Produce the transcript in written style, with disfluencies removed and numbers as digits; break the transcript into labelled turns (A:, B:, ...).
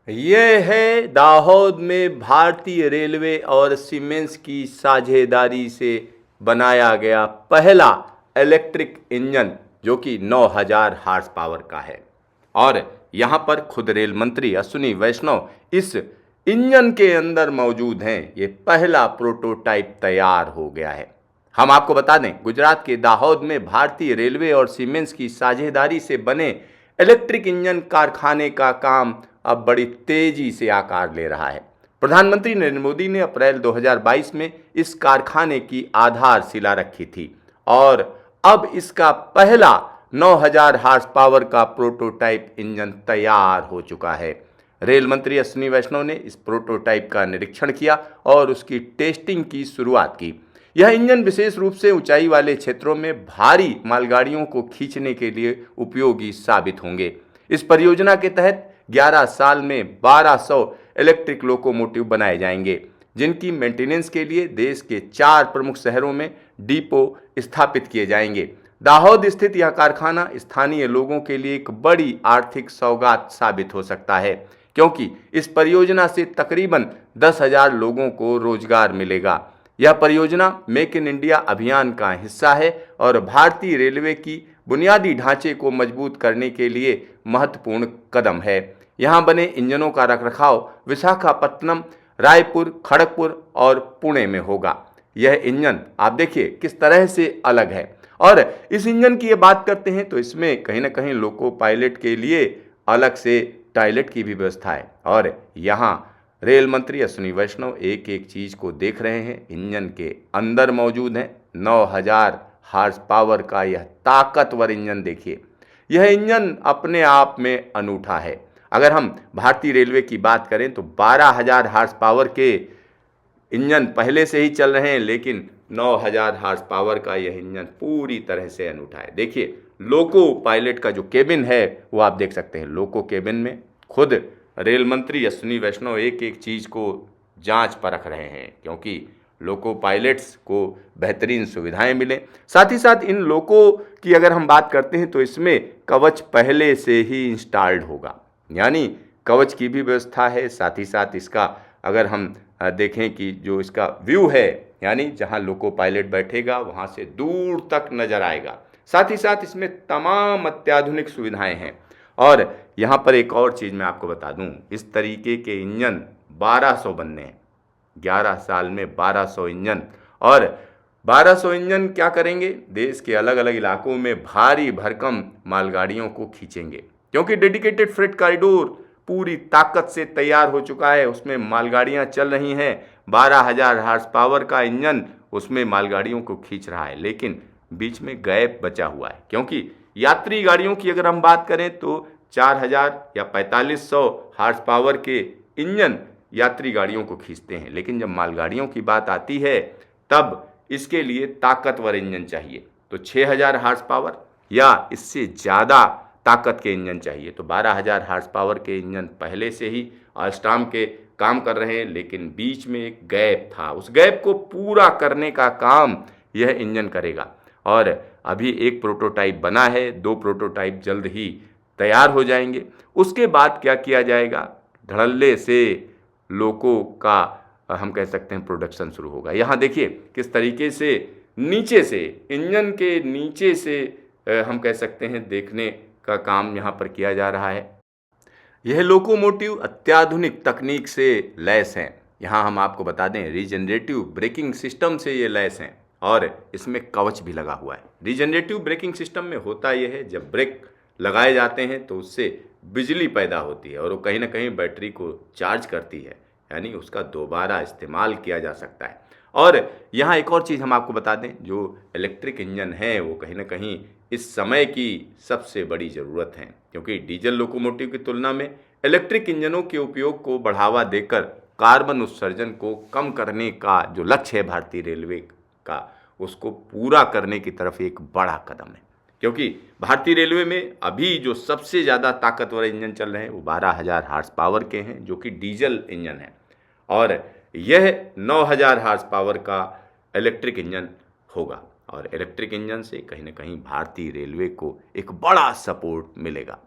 A: ये है दाहोद में भारतीय रेलवे और सीमेंस की साझेदारी से बनाया गया पहला इलेक्ट्रिक इंजन जो कि 9000 हार्स पावर का है। और यहाँ पर खुद रेल मंत्री अश्विनी वैष्णव इस इंजन के अंदर मौजूद हैं। ये पहला प्रोटोटाइप तैयार हो गया है। हम आपको बता दें, गुजरात के दाहोद में भारतीय रेलवे और सीमेंस की साझेदारी से बने इलेक्ट्रिक इंजन कारखाने का काम अब बड़ी तेजी से आकार ले रहा है। प्रधानमंत्री नरेंद्र मोदी ने अप्रैल 2022 में इस कारखाने की आधारशिला रखी थी और अब इसका पहला 9000 हार्स पावर का प्रोटोटाइप इंजन तैयार हो चुका है। रेल मंत्री अश्विनी वैष्णव ने इस प्रोटोटाइप का निरीक्षण किया और उसकी टेस्टिंग की शुरुआत की। यह इंजन विशेष रूप से ऊंचाई वाले क्षेत्रों में भारी मालगाड़ियों को खींचने के लिए उपयोगी साबित होंगे। इस परियोजना के तहत 11 साल में 1200 इलेक्ट्रिक लोकोमोटिव बनाए जाएंगे, जिनकी मेंटेनेंस के लिए देश के 4 प्रमुख शहरों में डिपो स्थापित किए जाएंगे। दाहोद स्थित यह कारखाना स्थानीय लोगों के लिए एक बड़ी आर्थिक सौगात साबित हो सकता है, क्योंकि इस परियोजना से तकरीबन 10,000 लोगों को रोजगार मिलेगा। यह परियोजना मेक इन इंडिया अभियान का हिस्सा है और भारतीय रेलवे की बुनियादी ढांचे को मजबूत करने के लिए महत्वपूर्ण कदम है। यहाँ बने इंजनों का रखरखाव विशाखापत्तनम, रायपुर, खड़गपुर और पुणे में होगा। यह इंजन आप देखिए किस तरह से अलग है। और इस इंजन की ये बात करते हैं तो इसमें कहीं ना कहीं लोको पायलट के लिए अलग से टॉयलेट की भी व्यवस्था है। और यहाँ रेल मंत्री अश्विनी वैष्णव एक एक चीज़ को देख रहे हैं। इंजन के अंदर मौजूद है 9000 हार्स पावर का यह ताकतवर इंजन। देखिए, यह इंजन अपने आप में अनूठा है। अगर हम भारतीय रेलवे की बात करें तो 12,000 हार्स पावर के इंजन पहले से ही चल रहे हैं, लेकिन 9000 हार्स पावर का यह इंजन पूरी तरह से अनूठा है। देखिए, लोको पायलट का जो केबिन है वो आप देख सकते हैं। लोको केबिन में खुद रेल मंत्री अश्विनी वैष्णव एक एक चीज़ को जांच परख रहे हैं, क्योंकि लोको पायलट्स को बेहतरीन सुविधाएं मिलें। साथ ही साथ इन लोको की अगर हम बात करते हैं तो इसमें कवच पहले से ही इंस्टॉल्ड होगा, यानी कवच की भी व्यवस्था है। साथ ही साथ इसका अगर हम देखें कि जो इसका व्यू है, यानी जहां लोको पायलट बैठेगा वहां से दूर तक नजर आएगा। साथ ही साथ इसमें तमाम अत्याधुनिक सुविधाएं हैं। और यहाँ पर एक और चीज़ मैं आपको बता दूं, इस तरीके के इंजन 1200 बनने हैं। 11 साल में 1200 इंजन। और 1200 इंजन क्या करेंगे? देश के अलग अलग इलाकों में भारी भरकम मालगाड़ियों को खींचेंगे, क्योंकि डेडिकेटेड फ्रेट कॉरिडोर पूरी ताकत से तैयार हो चुका है। उसमें मालगाड़ियां चल रही हैं। 12,000 हार्स पावर का इंजन उसमें मालगाड़ियों को खींच रहा है, लेकिन बीच में गैप बचा हुआ है, क्योंकि यात्री गाड़ियों की अगर हम बात करें तो 4000 या 4500 हार्स पावर के इंजन यात्री गाड़ियों को खींचते हैं, लेकिन जब मालगाड़ियों की बात आती है तब इसके लिए ताकतवर इंजन चाहिए। तो 6000 हार्स पावर या इससे ज़्यादा ताकत के इंजन चाहिए। तो 12,000 हार्स पावर के इंजन पहले से ही आस्टाम के काम कर रहे हैं, लेकिन बीच में एक गैप था। उस गैप को पूरा करने का काम यह इंजन करेगा। और अभी एक प्रोटोटाइप बना है, 2 प्रोटोटाइप जल्द ही तैयार हो जाएंगे। उसके बाद क्या किया जाएगा? धड़ल्ले से लोको का हम कह सकते हैं प्रोडक्शन शुरू होगा। यहाँ देखिए किस तरीके से नीचे से, इंजन के नीचे से हम कह सकते हैं देखने का काम यहाँ पर किया जा रहा है। यह लोकोमोटिव अत्याधुनिक तकनीक से लैस हैं। यहाँ हम आपको बता दें, रीजनरेटिव ब्रेकिंग सिस्टम से ये लैस हैं और इसमें कवच भी लगा हुआ है। रीजनरेटिव ब्रेकिंग सिस्टम में होता यह है, जब ब्रेक लगाए जाते हैं तो उससे बिजली पैदा होती है और वो कहीं ना कहीं बैटरी को चार्ज करती है, यानी उसका दोबारा इस्तेमाल किया जा सकता है। और यहाँ एक और चीज़ हम आपको बता दें, जो इलेक्ट्रिक इंजन है वो कहीं ना कहीं इस समय की सबसे बड़ी ज़रूरत है, क्योंकि डीजल लोकोमोटिव की तुलना में इलेक्ट्रिक इंजनों के उपयोग को बढ़ावा देकर कार्बन उत्सर्जन को कम करने का जो लक्ष्य है भारतीय रेलवे का, उसको पूरा करने की तरफ एक बड़ा कदम है। क्योंकि भारतीय रेलवे में अभी जो सबसे ज़्यादा ताकतवर इंजन चल रहे हैं वो 12,000 हार्स पावर के हैं, जो कि डीजल इंजन है। और यह 9000 हार्स पावर का इलेक्ट्रिक इंजन होगा। और इलेक्ट्रिक इंजन से कहीं ना कहीं भारतीय रेलवे को एक बड़ा सपोर्ट मिलेगा।